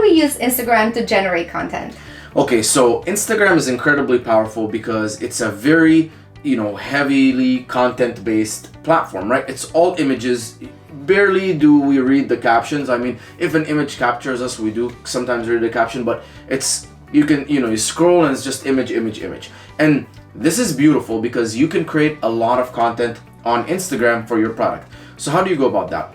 we use Instagram to generate content? Okay, so Instagram is incredibly powerful because it's a very, heavily content-based platform, right? It's all images. Barely do we read the captions. I mean, if an image captures us, we do sometimes read the caption, but you scroll and it's just image, image, image. And this is beautiful because you can create a lot of content on Instagram for your product. So how do you go about that?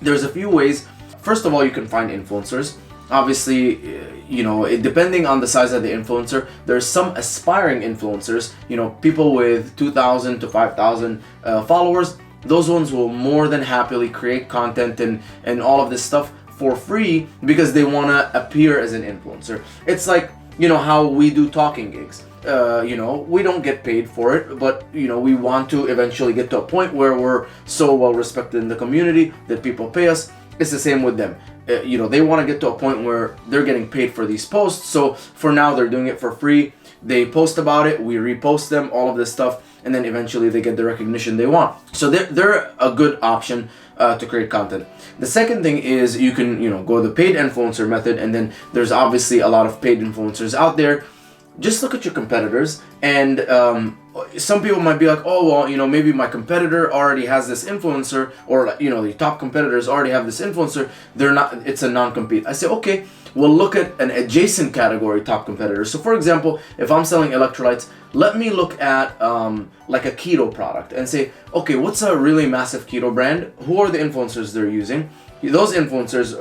There's a few ways. First of all, you can find influencers. Obviously, depending on the size of the influencer, there's some aspiring influencers, people with 2,000 to 5,000 followers. Those ones will more than happily create content and all of this stuff for free because they want to appear as an influencer. It's like, how we do talking gigs. We don't get paid for it, but we want to eventually get to a point where we're so well respected in the community that people pay us. It's the same with them. They want to get to a point where they're getting paid for these posts. So for now, they're doing it for free. They post about it, we repost them, all of this stuff, and then eventually they get the recognition they want. So they're a good option to create content. The second thing is you can go the paid influencer method, and then there's obviously a lot of paid influencers out there. Just look at your competitors, and some people might be like, oh well, maybe my competitor already has this influencer, or the top competitors already have this influencer. It's a non-compete. I say, okay, well, look at an adjacent category top competitor. So for example, if I'm selling electrolytes, let me look at like a keto product and say, okay, what's a really massive keto brand? Who are the influencers they're using? Those influencers,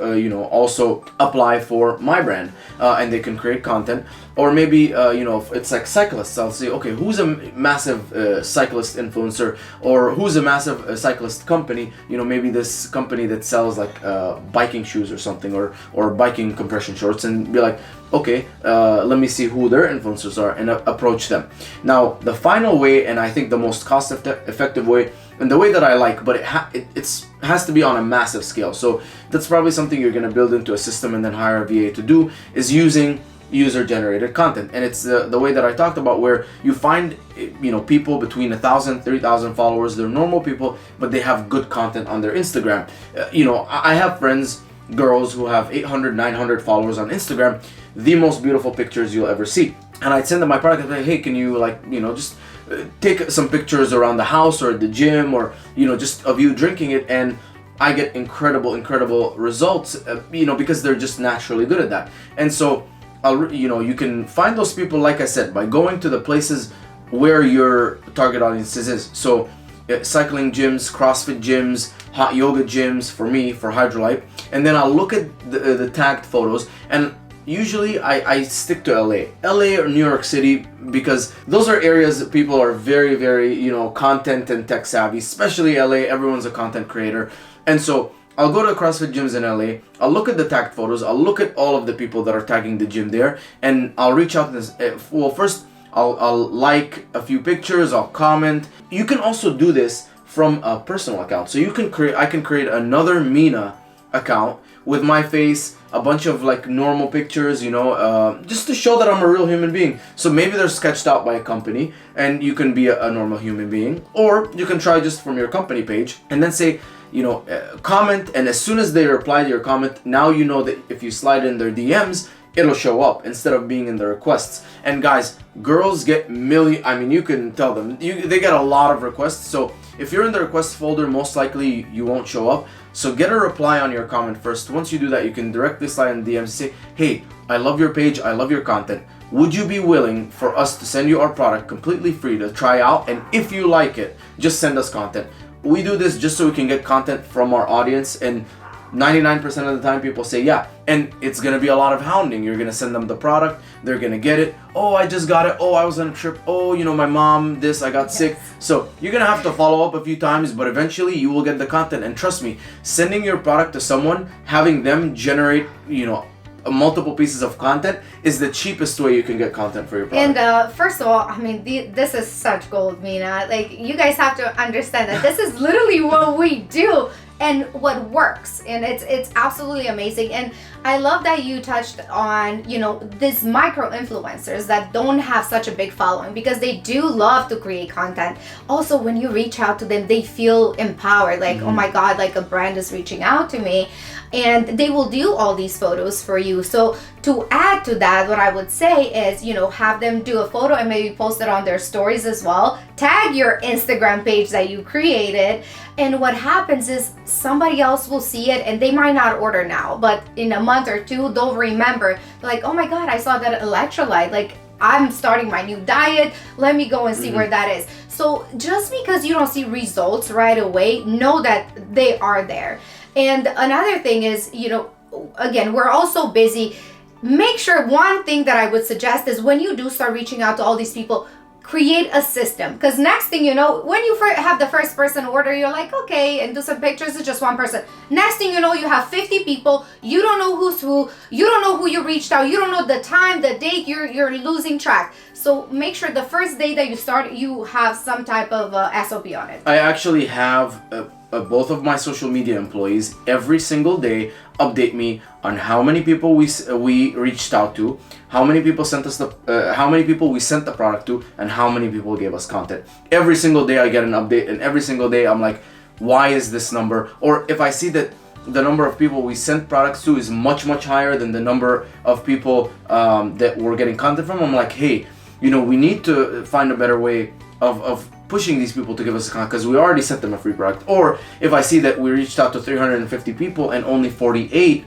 also apply for my brand, and they can create content. Or maybe, if it's like cyclists, I'll say, okay, who's a massive cyclist influencer, or who's a massive cyclist company? Maybe this company that sells like biking shoes or something, or biking compression shorts, and be like, okay, let me see who their influencers are and approach them. Now, the final way, and I think the most cost-effective way, and the way that I like, but it has to be on a massive scale. So that's probably something you're going to build into a system and then hire a VA to do, is using user-generated content. And it's the way that I talked about, where you find people between 1,000, 3,000 followers. They're normal people, but they have good content on their Instagram. I have friends, girls, who have 800, 900 followers on Instagram. The most beautiful pictures you'll ever see. And I'd send them my product and say, hey, can you just take some pictures around the house or at the gym, or just of you drinking it, and I get incredible results, because they're just naturally good at that. And so you can find those people, like I said, by going to the places where your target audiences is. So cycling gyms, CrossFit gyms, hot yoga gyms for me, for Hydrolyte, and then I'll look at the tagged photos, and usually I stick to LA or New York City, because those are areas that people are very, very, content and tech savvy, especially LA. Everyone's a content creator. And so I'll go to CrossFit gyms in LA, I'll look at the tagged photos, I'll look at all of the people that are tagging the gym there, and I'll reach out to this. Well, first I'll like a few pictures, I'll comment. You can also do this from a personal account. So I can create another Mina account with my face, a bunch of like normal pictures, just to show that I'm a real human being. So maybe they're sketched out by a company and you can be a normal human being, or you can try just from your company page and then say, comment, and as soon as they reply to your comment, now you know that if you slide in their DMs, it'll show up instead of being in the requests. And guys, girls get you can tell them, they get a lot of requests. So if you're in the request folder, most likely you won't show up. So get a reply on your comment first. Once you do that, you can directly slide in DMs and say, hey, I love your page, I love your content. Would you be willing for us to send you our product completely free to try out? And if you like it, just send us content. We do this just so we can get content from our audience, and 99% of the time people say yeah. And it's going to be a lot of hounding. You're going to send them the product, they're going to get it. Oh, I just got it. Oh, I was on a trip. Oh, my mom, I got sick. So you're going to have to follow up a few times, but eventually you will get the content. And trust me, sending your product to someone, having them generate, multiple pieces of content is the cheapest way you can get content for your product. And first of all, this is such gold, Mina. Like, you guys have to understand that this is literally what we do and what works, and it's absolutely amazing. And I love that you touched on, you know, these micro influencers that don't have such a big following, because they do love to create content. Also, when you reach out to them, they feel empowered, like, oh my God, like a brand is reaching out to me, and they will do all these photos for you. So to add to that, what I would say is, you know, have them do a photo and maybe post it on their stories as well. Tag your Instagram page that you created. And what happens is somebody else will see it, and they might not order now, but in a month or two, they'll remember, like, oh my God, I saw that electrolyte. Like, I'm starting my new diet. Let me go and see where that is. So just because you don't see results right away, know that they are there. And another thing is, you know, again, we're all so busy. Make sure, one thing that I would suggest is when you do start reaching out to all these people, create a system. Because next thing you know, when you have the first person order, you're like, okay, and do some pictures, it's just one person. Next thing you know, you have 50 people. You don't know who's who. You don't know who you reached out. You don't know the time, the date. You're losing track. So make sure the first day that you start, you have some type of SOP on it. I actually have both of my social media employees every single day update me on how many people we reached out to, how many people sent us how many people we sent the product to, and how many people gave us content. Every single day I get an update, and every single day I'm like, why is this number? Or if I see that the number of people we sent products to is much higher than the number of people that we're getting content from, I'm like, hey, you know, we need to find a better way of pushing these people to give us a content, because we already sent them a free product. Or if I see that we reached out to 350 people and only 48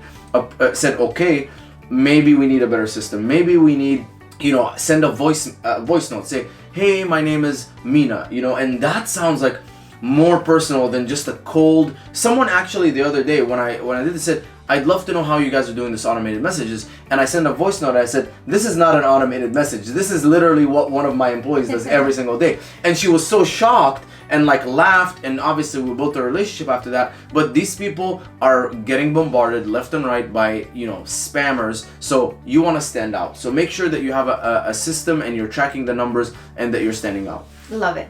said okay, maybe we need a better system. Maybe we need, you know, send a voice note, say, hey, my name is Mina, you know, and that sounds like more personal than just a cold. Someone actually the other day when I did this said, I'd love to know how you guys are doing this automated messages. And I sent a voice note. I said, this is not an automated message. This is literally what one of my employees does every single day. And she was so shocked and like laughed. And obviously we built a relationship after that. But these people are getting bombarded left and right by, you know, spammers. So you want to stand out. So make sure that you have a system and you're tracking the numbers and that you're standing out. Love it.